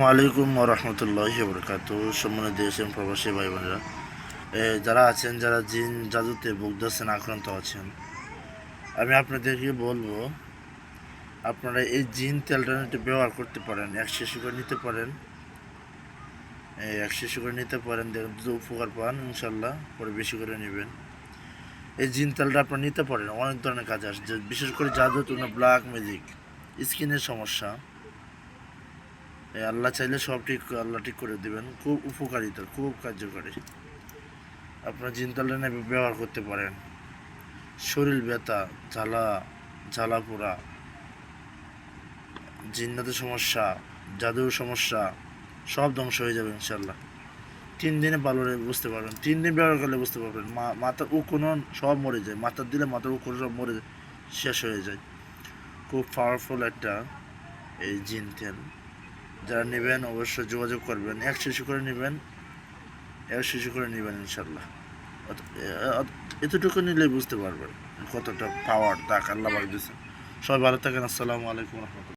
ওয়ালাইকুম রহমতুল্লাহি বরকাত। সম্মানিত দেশ এবং প্রবাসী ভাই বোনেরা, যারা আছেন, যারা জিন জাদুতে ভুগতেছেন, আক্রান্ত আছেন, আমি আপনাদেরকে বলবো আপনারা এই জিন তেলটা ব্যবহার করতে পারেন। এক শিশু করে নিতে পারেন, দেখেন যদি উপকার পান ইনশাল্লাহ পরে বেশি করে নেবেন। এই জিন তেলটা আপনারা নিতে পারেন, অনেক ধরনের কাজে আসে, বিশেষ করে জাদু টুনা, ব্ল্যাক ম্যাজিক, স্কিনের সমস্যা, আল্লাহ চাইলে সব ঠিক, আল্লাহ ঠিক করে দেবেন। খুব উপকারিতা, খুব কার্যকরী। আপনার জিনতালটা ব্যবহার করতে পারেন। শরীর ব্যথা, জ্বালা, জ্বালা পোড়া, জিন্নাতের সমস্যা, জাদুর সমস্যা সব ধ্বংস হয়ে যাবে ইনশাল্লাহ। 3 দিনে ভালো বুঝতে পারবেন, 3 দিন ব্যবহার করলে বুঝতে পারবেন। মাথার উকুনন সব মরে যায়, মাথার দিলে মাথার উকুন সব মরে শেষ হয়ে যায়। খুব পাওয়ারফুল একটা এই জিন তেল। যারা নেবেন অবশ্যই যোগাযোগ করবেন। 1 শিশু করে নেবেন, 1 শিশু করে নেবেন ইনশাল্লাহ। এতটুকু নিলে বুঝতে পারবেন কতটা পাওয়ার তাক আল্লাহ দিয়েছেন। সবাই ভালো থাকেন। আসসালামু আলাইকুম রহমতুল্লাহ।